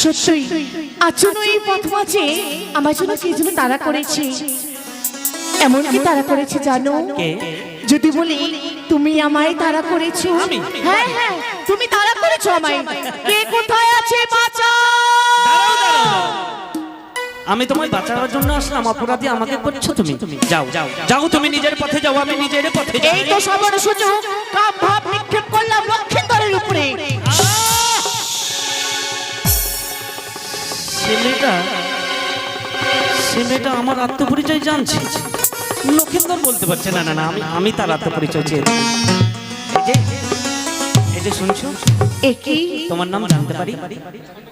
সত্যই আচরণ এই পথ মাঝে আমার জন্য কে যেন তারা করেছে। এমন কি তারা করেছে জানো? যদি বলি তুমি আমায় তারা করেছো। হ্যাঁ হ্যাঁ, তুমি তারা করেছো আমায়। কে কোথায় আছে বাঁচাও। আমি তোমায় বাঁচানোর জন্য আসলাম, অপরাধী আমাকে করছো তুমি। যাও যাও যাও, তুমি নিজের পথে যাও, আমি নিজের পথে যাই। এই তো সবার সুযোগ কাম ভাব নিক্ষেপ করলাম লক্ষিন্দরের উপরে। ছেলেটা আমার আত্মপরিচয় জানছে, লক্ষিন্দর বলতে পারছে না। না না, আমি তার আত্মপরিচয় চেয়েছি। এই যে শুনছো, একই তোমার নাম জানতে পারি?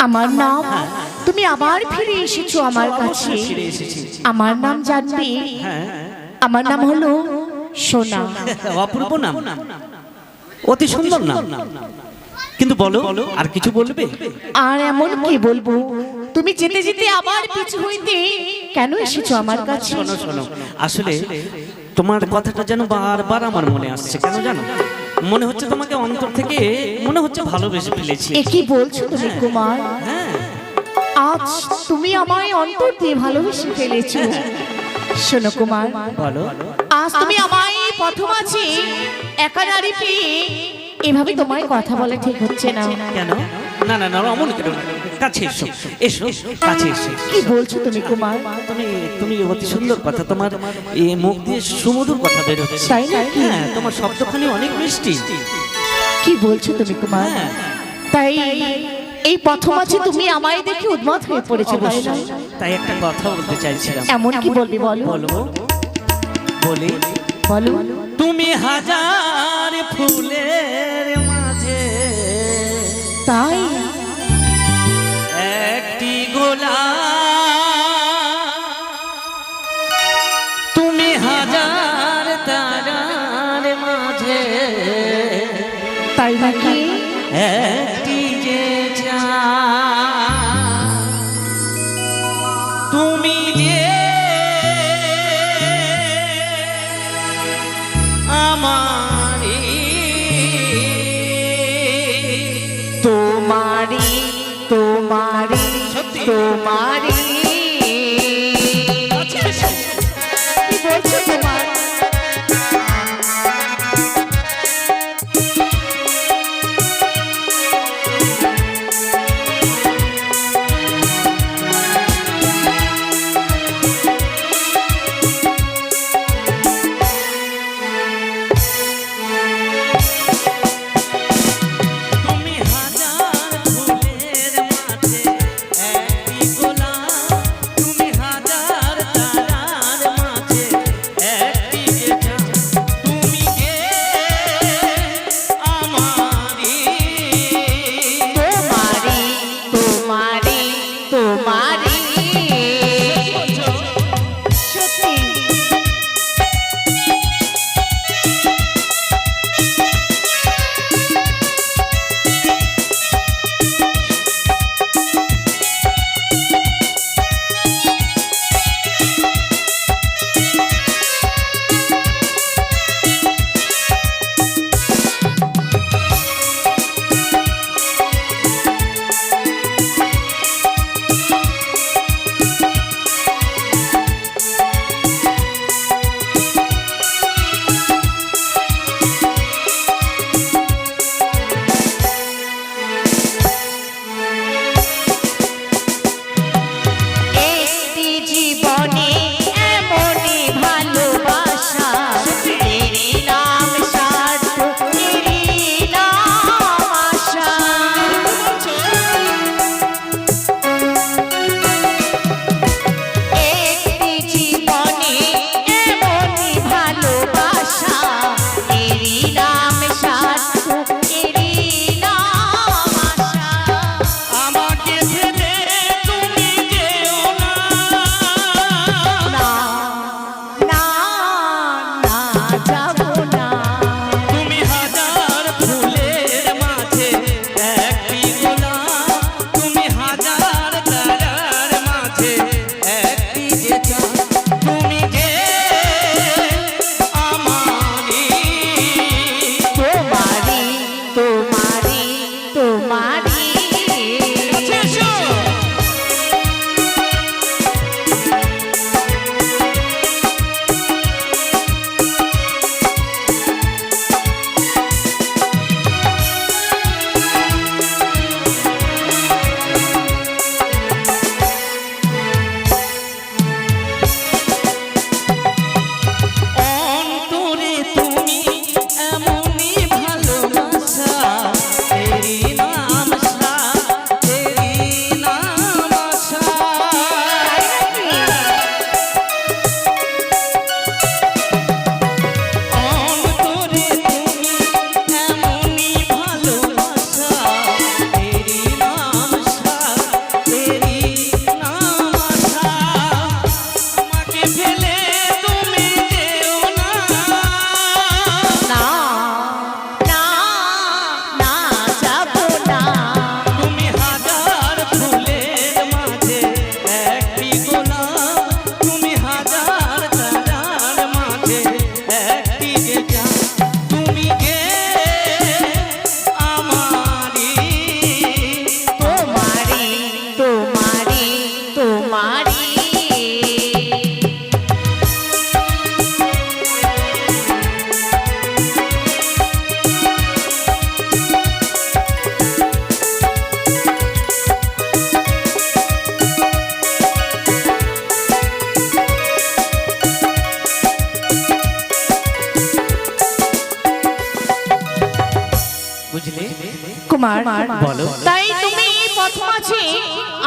আমার নাম? তুমি আবার ফিরে এসেছো আমার কাছে। আমার নাম জানবে? আমার নাম হলো সোনা। অপূর্ব নাম, অতি সুন্দর নাম। কিন্তু বলো, আর কিছু বলবে? আর এমন কি বলবো? তুমি যেতে যেতে আবার পিছু হইতে কেন এসেছো আমার কাছে? শোনো শোনো, আসলে তোমার কথাটা যেন বারবার আমার মনে আসছে। কেন জানো? মনে হচ্ছে তোমাকে অন্তর থেকে মনে হচ্ছে ভালোবেসে ফেলেছি। কি বলছো তুমি কুমার? আজ তুমি আমায় অন্তর দিয়ে ভালোবেসে ফেলেছো। শোনো কুমার, বলো। আজ তুমি আমায় প্রথম আছি একা নারী পেয়ে এভাবে তোমায় কথা বলা ঠিক হচ্ছে না। কেন? না না না, অমন কেন? কাছে এসো, এসো কাছে এসো। কি বলছো তুমি কুমার? তুমি অতি সুন্দর কথা, তোমার এই মুখ দিয়ে সুমধুর কথা বের হচ্ছে। তাই নাকি? হ্যাঁ, তোমার শব্দখানি অনেক মিষ্টি। কি বলছো তুমি কুমার? তাই এই প্রথম আছে তুমি আমায় দেখে উন্মাদ হয়ে পড়েছো। তাই একটা কথা বলতে চাইছিলাম। এমন কি বলবি বলো? বলবো, বলি বলো। তুমি হাজার ফুলের মাঝে তাই একটি গোলাপ, তুমি হাজার তারার মাঝে তাই নাকি? একটি যে চাঁদ, তুমি যে আমারি, তোমারি তোমারি তোমারি। কি বলছো তোমার? তুমি হাজার ফুলের মাঝে একটি গোলাপ,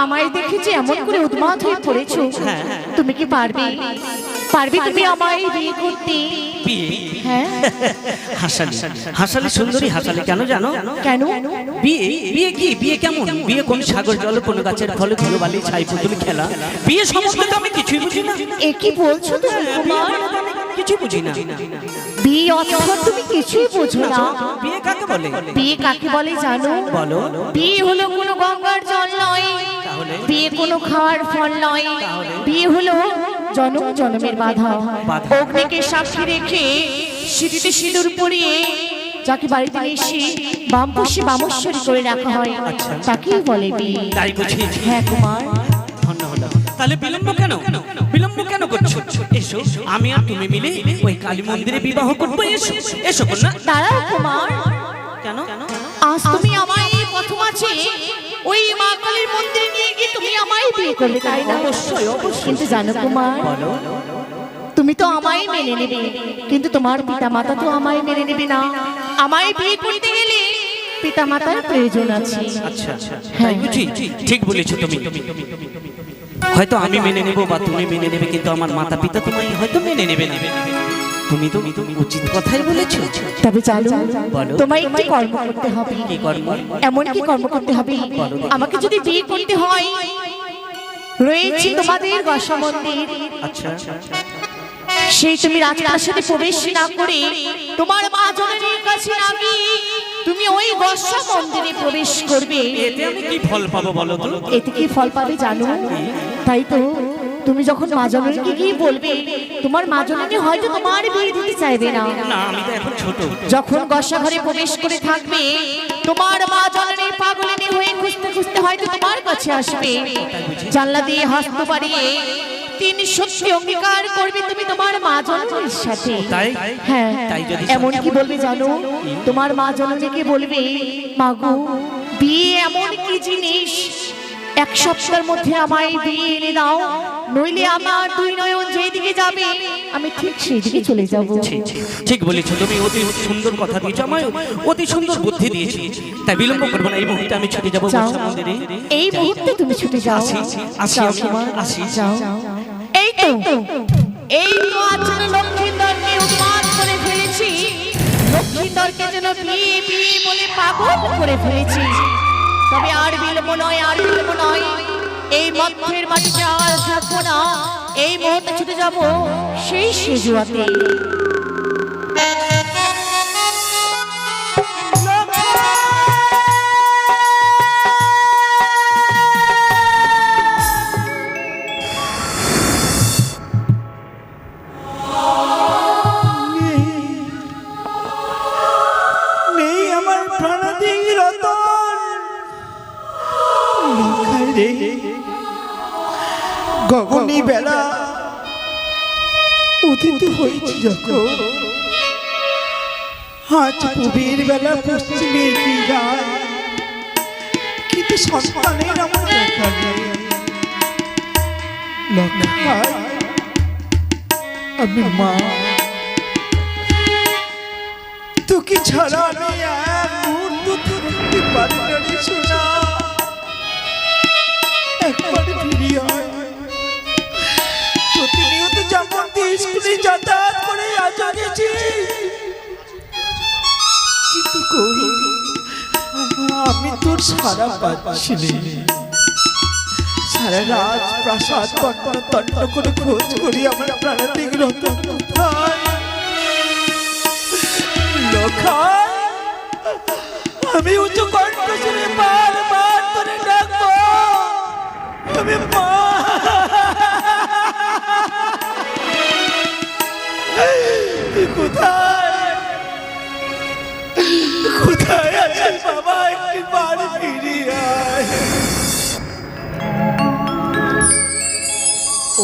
আমায় দেখে যে এমন করে উন্মাদ হয়ে পড়েছো, হ্যাঁ। তুমি কি পারবে তুমি আমায় বিয়ে করতে? বিয়ে? হ্যাঁ। হাসালি হাসালি সুন্দরী হাসালি, কেন জানো? কেন? বিয়ে? বিয়ে কি? বিয়ে কেমন? বিয়ে কোন সাগর জল, কোন গাছের ফলে, ধুলোবালি, ছাই পুতুল খেলা? বিয়ে সম্বন্ধে তো আমি কিছুই বুঝি না। এ কি বলছো তুমি কুমার? কিছু বুঝি না। বিয়ে অর্থ তুমি কিছুই বোঝো না। বিয়ে কাকে বলে? বিয়ে কাকে বলে জানো? বলো। বিয়ে হলো কোনো গঙ্গার জল নয়, তাহলে? বিয়ে কোনো খাওয়ার ফল নয়, বিয়ে হলো জনম জনমের বাধা। অগ্নিকে সাক্ষী রেখে সিঁড়িতে সিঁদুর পরিয়ে যাকে বাড়িতে এসে বামপাশে বামশ্বরী করে রাখা হয়, তাকেই বলে বিয়ে। তাই বুঝি? হ্যাঁ কুমার। তাহলে বিলম্ব কেন? বিলম্ব কেন করছো? এসো, আমি আর তুমি মিলে ওই কালী মন্দিরে বিবাহ করবো। এসো এসো কন্যা। দাঁড়াও কুমার। কেন? আজ তুমি আমায় এই প্রথম আছে ওই মা কালীর মন্দিরে নিয়ে গিয়ে তুমি আমায় বিয়ে করবে, তাই না? অবশ্যই অবশ্যই। কিন্তু জানো কুমার, তুমি তো আমায় মেনে নেবে, কিন্তু তোমার পিতা মাতা তো আমায় মেনে নেবে না। আমায় বিয়ে করতে গেলে পিতা মাতার প্রয়োজন আছে। আচ্ছা, তাই বুঝি? ঠিক বলেছো তুমি। হয়তো আমি মেনে নেব বা তুমি মেনে নেবে, কিন্তু আমার মাতা পিতা তোমায় হয়তো মেনে নেবে না। তুমি তো উচিত কথাই বলেছো। তবে চলো, বলো। তোমায় একটি কর্ম করতে হবে। কি কর্ম? এমন কি কর্ম করতে হবে? আমাকে যদি বিয়ে করতে হয়, রয়েছে তোমাদের গসা মন্দির, আচ্ছা, সেই তুমি রাজপ্রাসাদে প্রবেশ না করে তোমার মা জননীর কাছে না গিয়ে তুমি ওই গসা মন্দিরে প্রবেশ করবে। এতে আমি কি ফল পাবো বলো তো? এতে কি ফল পাবে জানো? তাই তো তুমি যখন মা জননীকে গিয়ে বলবে, তোমার মা জননী হয়তো তোমার বিয়ে দিতে চাইবে না। না, আমি তো এখন ছোট। যখন গসা ঘরে প্রবেশ করে থাকবে, তোমার মা জননী পাগলিনী হয়ে খুঁজতে খুঁজতে হয়তো তোমার কাছে আসবে। জানলা দিয়ে হস্ত বাড়িয়ে তিনি সত্যি অঙ্গীকার করবে তুমি তোমার মা জননীর সাথে। তাই? হ্যাঁ। তাই যদি এমন কি বলবে জানো? তোমার মা জননীকে বলবে, মাগো, বিয়ে এমন কি জিনিস, এক সপ্তাহের মধ্যে আমায় বিয়ে এনে দাও, নইলে আমার দুই নয়ন যেদিকে যাবে আমি ঠিক সেই দিকে চলে যাব। ঠিক বলেছো তুমি, অতি সুন্দর কথা দিয়েছো আমায়, অতি সুন্দর বুদ্ধি দিয়েছো। তাই বিলম্ব করবো না, এই মুহূর্তে আমি ছুটে যাবো যাও, গসা মন্দিরে। এই মুহূর্তে তুমি ছুটে যাও। আসি যাও আমি, কুমার, আসি। যাও। এই তো আজকে লক্ষ্মীন্দরকে উন্মাদ করে ফেলেছি, লক্ষ্মীন্দরকে যেন বিয়ে বিয়ে বলে পাগল করে ফেলেছি। তবে আর বিলম্ব নয়, আর বিলম্ব নয়, এই মধ্যের মাটিতে আর থাকবো না, এই মুহূর্তে ছুটে যাব সেই সেজুয়াতে। নেই আমার প্রাণাদি রতন, লোকায় রে গগনী বেলা উদিত হয়েছে যখন, আজ কবির বেলা পশ্চিমে এগিয়ে যায়, কিন্তু সন্তানের আমার দেখা নেই। লোকায় আমি মা, তোকে ছাড়া আমি এক মুহূর্ত থাকতে পারি না রে সোনা। একবার ফিরি হয়, প্রতিনিয়ত যেমন স্কুলে যাতায়াত করে আজ গেছি, কিন্তু কই আমি তোর সারা পাচ্ছি না। সারা রাত প্রাসাদ তন্ন করে খোঁজ করি আমার প্রাণাতিক রতন কোথায়। আমি উঁচু কণ্ঠ শুনে বারবার ধরে ডাকবো, আমি মা। কোথায় কোথায় আছিস বাবা, একটি বাড়ি ফিরিয়ে আয়।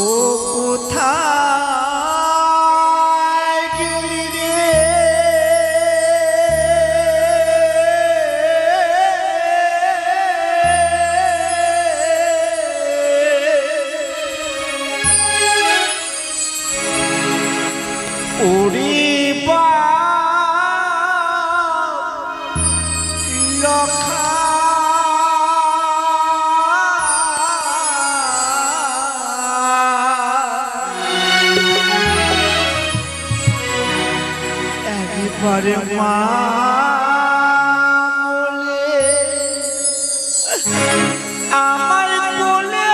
ও কোথায় গেলি রে, ওরে মা বলে আমার বলে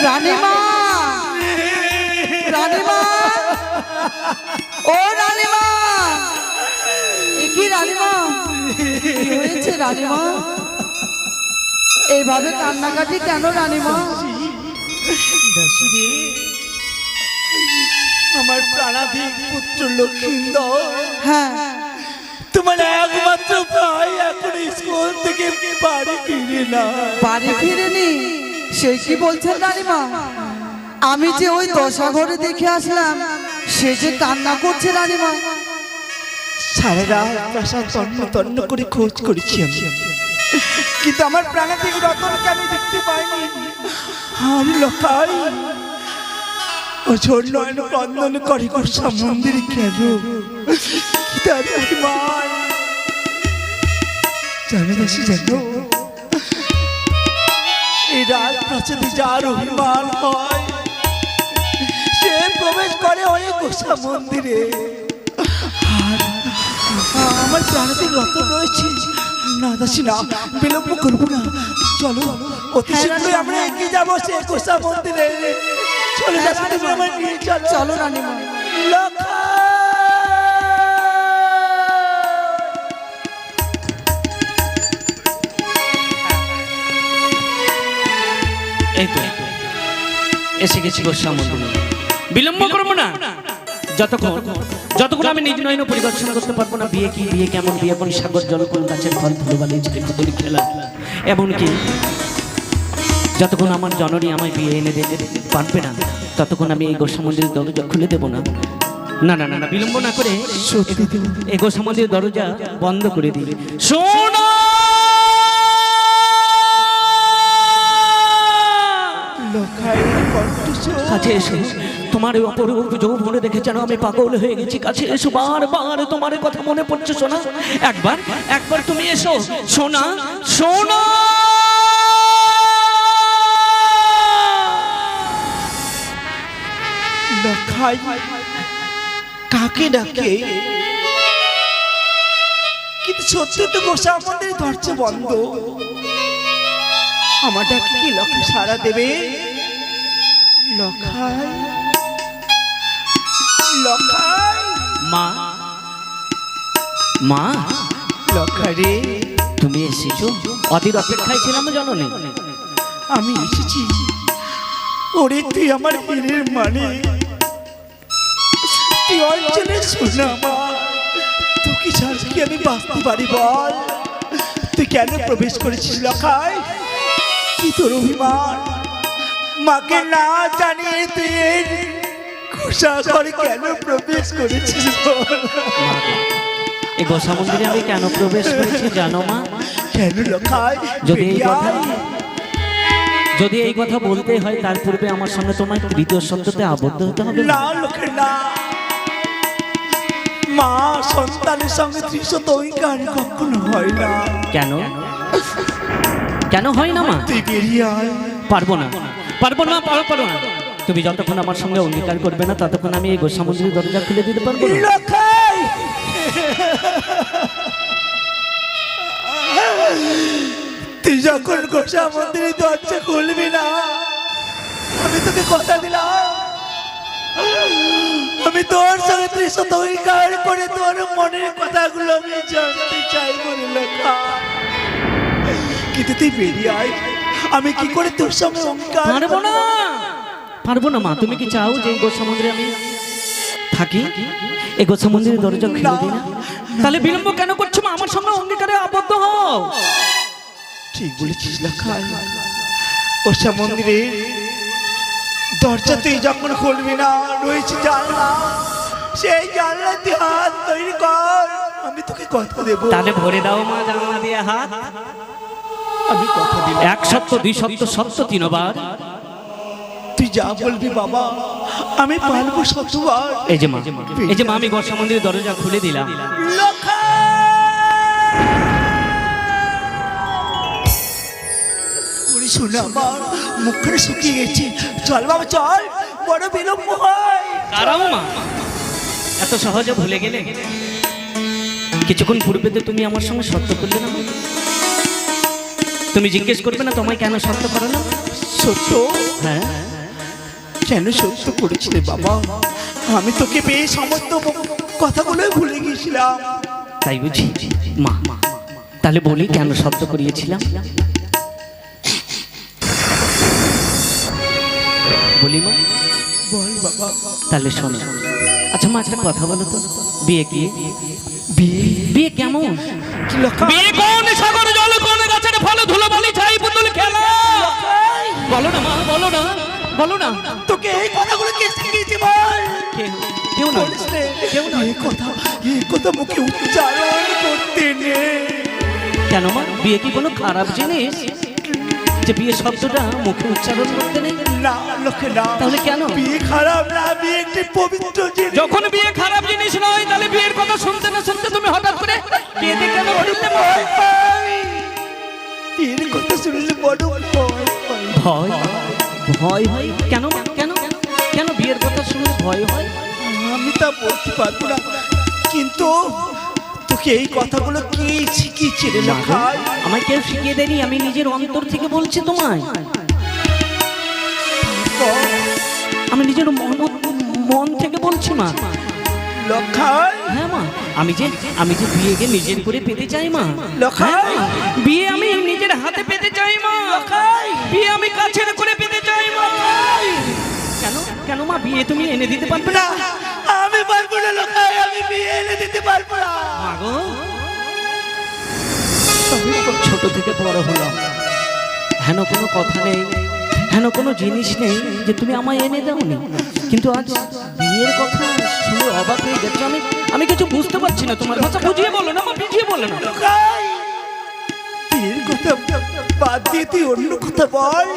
রানীমা, রানীমা, ও রানীমা, এ কি রানীমা? কি হয়েছে রানীমা? এইভাবে কান্নাকাটি কেন রানীমা? আমার প্রাণাধীন পুত্র লক্ষ্মীন্দর, হ্যাঁ, তোমার একমাত্র ভাই এখন স্কুল থেকে বাড়ি ফিরে না। বাড়ি ফিরেনি? সে কি বলছেন রানীমা? আমি যে ওই দশা ঘরে দেখে আসলাম, সে যে কান্না করছে রানীমা। সারা রাত প্রাসাদ তন্ন তন্ন করে খোঁজ করেছি আমি, কিন্তু আমার প্রাণাধীন রতনকে আমি দেখতে পাইনি। আর লোকাই ওঝোর নয়ন ক্রন্দন করে গোসা মন্দিরে কেন? কি তার অভিমান জানো দাসী, জানো এই রাজপ্রাসাদে যার অভিমান হয় সে প্রবেশ করে ওই গোসা মন্দিরে। আর আমার প্রাণাধীন রতন রয়েছে। না দাসী না, বিলম্ব করবো না, চলো অতি শীঘ্রই আমরা এগিয়ে যাবো সে গোসা মন্দিরে। চলে যাচ্ছি, তুমি আমার নিয়ে চলো। চলো রানীমা। এই তো এসে গেছি গোস্বা মন্দিরে। বিলম্ব করবো না, যতক্ষণ আমি নিজ নয়নে পরিদর্শন করতে পারবো না বিয়ে কি, বিয়ে কেমন, বিয়ে কোন সাগর জল কোন গাছের ফল ধুলোবালি ছেলে পুতুল খেলা, এমনকি যতক্ষণ আমার জননী আমায় বিয়ে এনে দিতে পারবে না ততক্ষণ আমি এই গোসা মন্দিরের দরজা খুলে দেবো না। না না না না, বিলম্ব না করে সত্যি দেব এই গোসা মন্দিরের দরজা বন্ধ করে দিই। শোনো লখাই কণ্ঠস্বর। কাছে এসো, তোমার ওই অপরূপ যৌবনে দেখে যেন আমি পাগল হয়ে গেছি। কাছে এসো, বারবার তোমার কথা মনে পড়ছে সোনা। একবার তুমি এসো সোনা, সোনা। লখাই কাকে ডাকে? কিন্তু সত্যি তো গোসা মন্দির দরজা বন্ধ। আমার ডাকে কি লখাই সারা দেবে? লখাই, লখাই, মা, মা, লখাই রে, তুমি এসেছো? অধীর অপেক্ষায় ছিলাম জননী। আমি এসেছি। ওরে তুই আমার হীরের মানে, তুই অঞ্চলে শোনা মা। তোকে ছাড়া কি আমি বাঁচতে পারি বল? তুই কেন প্রবেশ করেছিস লখাই? কি তোর অভিমান? মাকে না জানিয়ে তুই ঘোষা করে কেন প্রবেশ করেছিস বল? মা, এই গোসা মন্দিরে আমি কেন প্রবেশ করেছি জানো মা? কেন লখাই? যদি এই কথা বলতে হয় তার পূর্বে আমার সঙ্গে তোমার তৃতীয় শব্দতে আবদ্ধ হতে হবে। না লখাই না, মা সন্তানের সঙ্গে তৃষত অঙ্গীকার কখনো হয় না। কেন কেন হয় না মা? তুই বেরিয়ে আয়। পারবো না, পারবো না, পারবো না। তুমি যতক্ষণ আমার সঙ্গে অঙ্গীকার করবে না ততক্ষণ আমি এই গোসা মন্দিরের দরজা খুলে দিতে পারবো না। লখাই, তুই যখন গোসা মন্দিরের দরজা খুলবি না, আমি তোকে কথা দিলাম, আমি তোর সঙ্গে তুই শত অঙ্গীকার করে তোর মনের কথাগুলো আমি জানতে চাইবো রে লখাই। কিন্তু তুই বেরিয়ে আয়, আমি কি করে তোর সঙ্গে অঙ্গীকার পারবো না, পারবো না মা। তুমি কি চাও যে এই গোসা মন্দিরে আমি থাকি? এই গোসা মন্দিরের দরজা খুলে দিই না? তাহলে বিলম্ব কেন করছো মা? আমার সঙ্গে অঙ্গীকারে আবদ্ধ হও। ঠিক বলেছিস লখাই, গোসা মন্দিরের দরজা তুই যখন খুলবি না, রয়েছে জানলা, সেই জানলা তুই হাত তৈরি কর, আমি তোকে কথা দেবো। তাহলে ভরে দাও মা জানলা দিয়ে হাত। আমি কথা দিলাম, এক সপ্তাহ, দুই সপ্তাহ, সপ্তাহ, তিনবার। তুই যা বলবি বাবা আমি পারবো শতবার। এই যে মা, এই যে মা, আমি গোসা মন্দিরের দরজা খুলে দিলাম। ওরে শোনা আমার মুখখানে শুকিয়ে গেছে, চল বাবা চল, বড় বিলম্ব হয়। দাঁড়াও মা, এত সহজে ভুলে গেলে? কিছুক্ষণ পূর্বে তো তুমি আমার সঙ্গে সত্য করলে না? তুমি জিজ্ঞেস করবে না তোমায় কেন সত্য করো না? সত্য? হ্যাঁ, কেন সত্য করেছিলে বাবা? আমি তোকে পেয়ে সমস্ত কথাগুলোই ভুলে গিয়েছিলাম। তাই বুঝি মা? তাহলে বলি কেন সত্য করিয়েছিলাম? বলি মা? বল বাবা। তাহলে শোনো। আচ্ছা মা, একটা কথা বলো তো, বিয়ে কি? বিয়ে? বিয়ে কেমন? কি লখাই? বিয়ে কোন সাগর জল কোন গাছের ফল ধুলোবালি ছাই পুতুল খেলা? বলো না মা, বলো না, বলো না। তোকে এই কথাগুলো কে শিখিয়েছে বল? কেউ না, বলিস রে। কেউ না। এই কথা মুখে উচ্চারণ করতে নেই। কেন মা, বিয়ে কি কোনো খারাপ জিনিস যে বিয়ে শব্দটা মুখে উচ্চারণ করতে নেই? না লোকে না। তাহলে কেন? বিয়ে খারাপ না, বিয়ে একটি পবিত্র জিনিস। যখন বিয়ে খারাপ জিনিস নয় তাহলে বিয়ের কথা শুনতে না শুনতে তুমি হঠাৎ করে কেঁদে কেন উঠতে ভয় পাই। বিয়ের কথা শুনলে বড় ভয় পাই। ভয়? ভয় হয় কেন মা? কেন কেন বিয়ের কথা শুনে ভয় হয়? আমি তা বলতে পারবো না, কিন্তু তোকে এই কথাগুলো কি শিখিয়েছে রে লখাই? আমায় কেউ শিখিয়ে দেয়নি, আমি নিজের অন্তর থেকে বলছি তোমায়। আমি নিজের মন থেকে বলছি মা। লখাই? হ্যাঁ মা, আমি যে বিয়েকে নিজের করে পেতে চাই মা। লখাই? হ্যাঁ মা, বিয়ে আমি নিজের হাতে পেতে চাই মা। লখাই? বিয়ে আমি কাছের করে পেতে চাই মা। কেন কেন মা, বিয়ে তুমি এনে দিতে পারবে না? আমি পারবো না লোকাই, আমি বিয়ে এনে দিতে পারবো না। মাগো ছোট থেকে বড় হলাম, হেন কোনো কথা নেই, হেন কোনো জিনিস নেই যে তুমি আমায় এনে দাওনি, কিন্তু আজ বিয়ের কথা শুনে অবাক হয়ে যাচ্ছে। আমি কিছু বুঝতে পারছি না, তোমার কথা বুঝিয়ে বলো না, আমার বুঝিয়ে বলো না। লোকাই, বিয়ের কথা বাদ দিয়ে তুই অন্য কথা বল।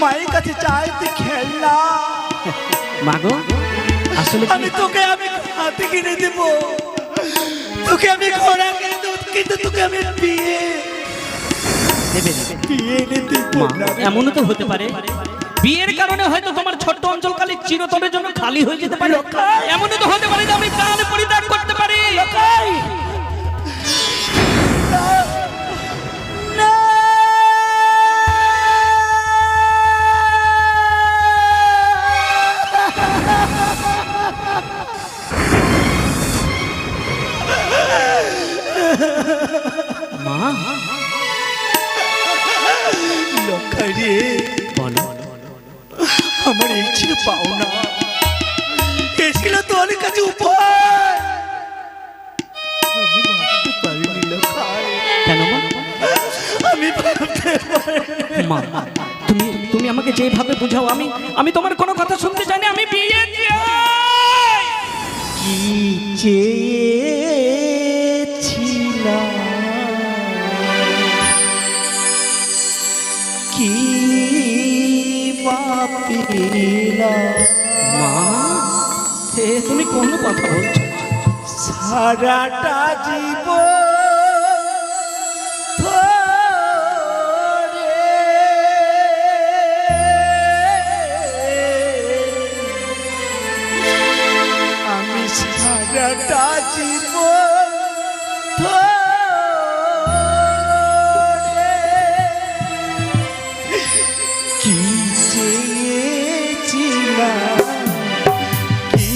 মায়ের কাছে চাই তুই খেলনা, মাগো আসলে আমি তোকে আমি হাতে কিনে দেব, তোকে আমি ঘোড়া কিনে দেবো, কিন্তু তোকে আমি বিয়ে এনে দেব না। এমনও তো হতে পারে বিয়ের কারণে হয়তো তোমার ছোট্ট অঞ্চলকালী চিরতরের জন্য খালি হয়ে যেতে পারে। এমনও তো হতে পারে যে আমি প্রাণ পরিত্যাগ করতে পারি। লোকাই, না, মা লোকাই রে, বলো, আমার এই ছিল পাওনা, এ ছিল তোর কাছে উপায়, আমি ভাবতে পারিনি লোকাই, কেন মা? আমি ভাবতে পারিনি। মা তুমি আমাকে যেভাবে বুঝাও আমি তোমার কোনো কথা শুনতে চাই না। আমি বিয়ে চাই। কি চেয়েছিলাম, কি পেলাম, মা তুমি কোন কথা বলছো? সারাটা জীবন ধরে আমি সারাটা জীবন ধরে কি চেয়েছিলাম, কি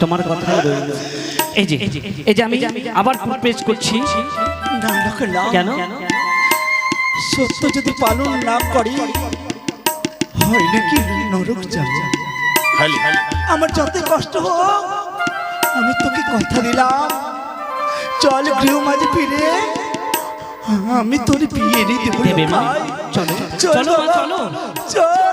তোমার কথাই রইল। এই যে আমি আবার পেশ করছি। না না, কেন? সত্য যদি পালন না করি হয় নাকি নরক যাব। আমার যতই কষ্ট হোক, আমি তোকে কথা দিলাম, চল গৃহ মাঝে ফিরে আমি তোর বিয়ে দিয়ে দেবো দেবে মা ভাই। চলো চলো চলো মা, চলো চল।